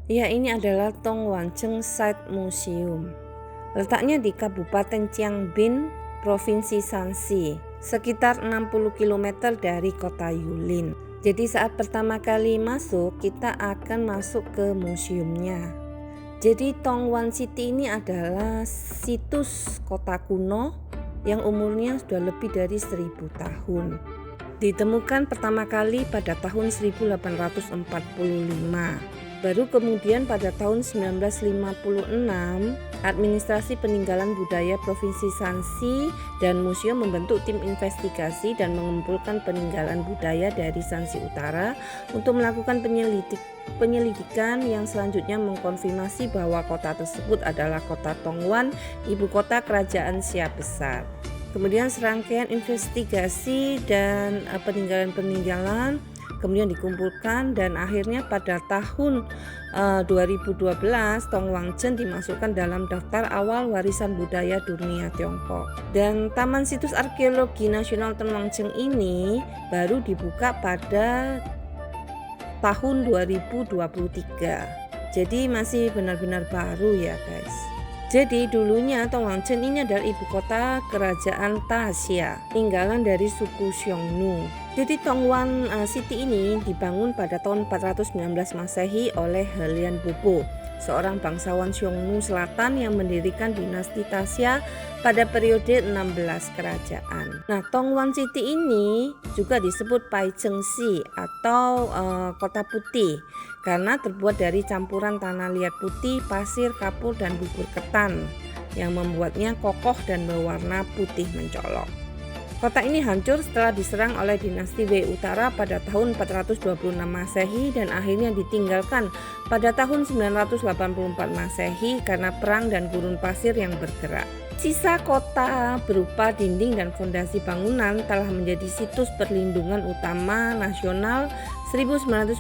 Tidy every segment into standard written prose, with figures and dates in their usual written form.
Ya, ini adalah Tongwangcheng Site Museum. Letaknya di Kabupaten Tianbin, Provinsi Shanxi, sekitar 60 km dari kota Yulin. Jadi saat pertama kali masuk, kita akan masuk ke museumnya. Jadi Tongwan City ini adalah situs kota kuno yang umurnya sudah lebih dari 1000 tahun. Ditemukan pertama kali pada tahun 1845. Baru kemudian pada tahun 1956, Administrasi Peninggalan Budaya Provinsi Shanxi dan museum membentuk tim investigasi dan mengumpulkan peninggalan budaya dari Shanxi Utara untuk melakukan penyelidikan yang selanjutnya mengkonfirmasi bahwa kota tersebut adalah kota Tongwan, ibu kota kerajaan Xia Besar. Kemudian serangkaian investigasi dan peninggalan-peninggalan kemudian dikumpulkan dan akhirnya pada tahun 2012 Tongwangcheng dimasukkan dalam daftar awal warisan budaya dunia Tiongkok. Dan Taman Situs Arkeologi Nasional Tongwangcheng ini baru dibuka pada tahun 2023. Jadi masih benar-benar baru ya guys. Jadi dulunya Tongwangcheng ini adalah ibu kota kerajaan Taxia, tinggalan dari suku Xiongnu. Jadi Tongwan City ini dibangun pada tahun 419 Masehi oleh He Lian Bobo, seorang bangsawan Xiongnu Selatan yang mendirikan dinasti Taxia pada periode 16 kerajaan. Nah, Tongwan City ini juga disebut Paichengxi atau kota putih karena terbuat dari campuran tanah liat putih, pasir, kapur, dan bubur ketan yang membuatnya kokoh dan berwarna putih mencolok. Kota ini hancur setelah diserang oleh dinasti Wei Utara pada tahun 426 Masehi dan akhirnya ditinggalkan pada tahun 984 Masehi karena perang dan gurun pasir yang bergerak. Sisa kota berupa dinding dan fondasi bangunan telah menjadi situs perlindungan utama nasional 1996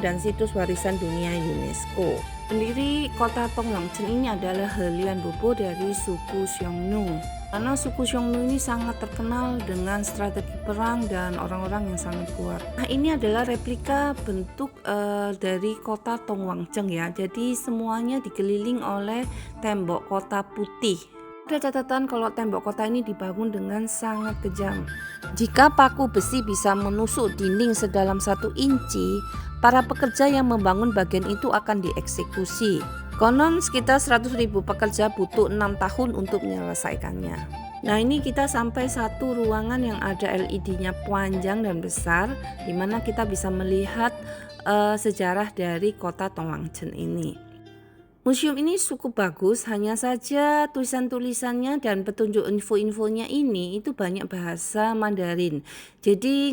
dan situs warisan dunia UNESCO. Pendiri kota Tongwangcheng ini adalah He Lian Bobo dari suku Xiongnu. Karena suku Xiongnu ini sangat terkenal dengan strategi perang dan orang-orang yang sangat kuat. Nah, ini adalah replika bentuk dari kota Tongwangcheng ya. Jadi semuanya dikeliling oleh tembok kota putih. Ada catatan kalau tembok kota ini dibangun dengan sangat kejam. Jika paku besi bisa menusuk dinding sedalam 1 inci, para pekerja yang membangun bagian itu akan dieksekusi. Konon sekitar 100.000 pekerja butuh 6 tahun untuk menyelesaikannya. Nah, ini kita sampai satu ruangan yang ada LED-nya panjang dan besar, di mana kita bisa melihat sejarah dari kota Tongwangcheng ini. Museum ini cukup bagus, hanya saja tulisan-tulisannya dan petunjuk info-infonya ini itu banyak bahasa Mandarin. Jadi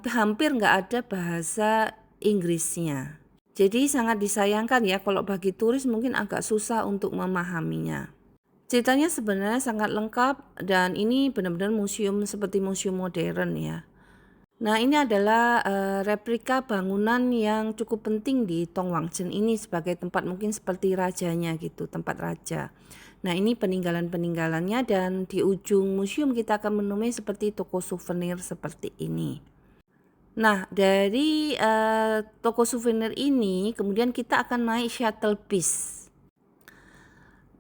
hampir nggak ada bahasa Inggrisnya. Jadi sangat disayangkan ya kalau bagi turis mungkin agak susah untuk memahaminya. Ceritanya sebenarnya sangat lengkap dan ini benar-benar museum seperti museum modern ya. Nah, ini adalah replika bangunan yang cukup penting di Tongwangcheng ini sebagai tempat mungkin seperti rajanya gitu, tempat raja. Nah, ini peninggalan-peninggalannya dan di ujung museum kita akan menemui seperti toko souvenir seperti ini. Nah, dari toko souvenir ini kemudian kita akan naik shuttle bus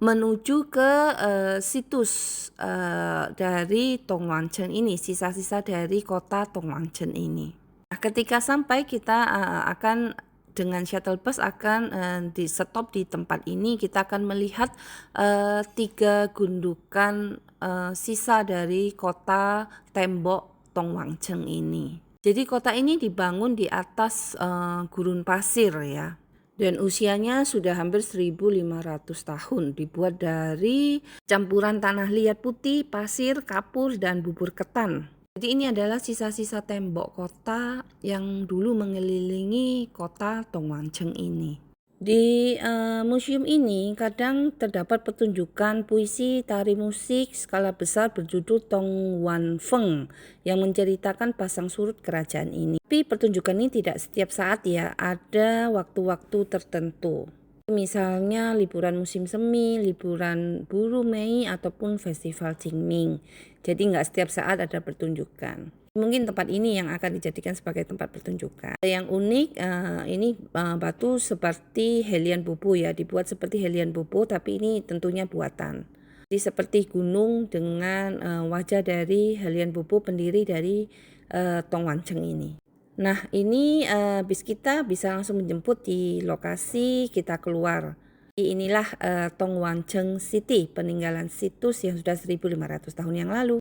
menuju ke situs dari Tongwangcheng ini, sisa-sisa dari kota Tongwangcheng ini. Nah, ketika sampai kita akan dengan shuttle bus akan di stop di tempat ini. Kita akan melihat 3 gundukan sisa dari kota tembok Tongwangcheng ini. Jadi kota ini dibangun di atas gurun pasir ya. Dan usianya sudah hampir 1500 tahun, dibuat dari campuran tanah liat putih, pasir, kapur, dan bubur ketan. Jadi ini adalah sisa-sisa tembok kota yang dulu mengelilingi kota Tongwangcheng ini. Di museum ini kadang terdapat pertunjukan puisi tari musik skala besar berjudul Tongwan Feng yang menceritakan pasang surut kerajaan ini. Tapi pertunjukan ini tidak setiap saat ya, ada waktu-waktu tertentu. Misalnya liburan musim semi, liburan Buru Mei, ataupun festival Qingming. Jadi nggak setiap saat ada pertunjukan. Mungkin tempat ini yang akan dijadikan sebagai tempat pertunjukan. Yang unik ini batu seperti Helian Bobo ya, dibuat seperti Helian Bobo tapi ini tentunya buatan. Jadi seperti gunung dengan wajah dari Helian Bobo, pendiri dari Tong Wancheng ini. Nah ini bis kita bisa langsung menjemput di lokasi kita keluar. Inilah Tong Wancheng City, peninggalan situs yang sudah 1500 tahun yang lalu.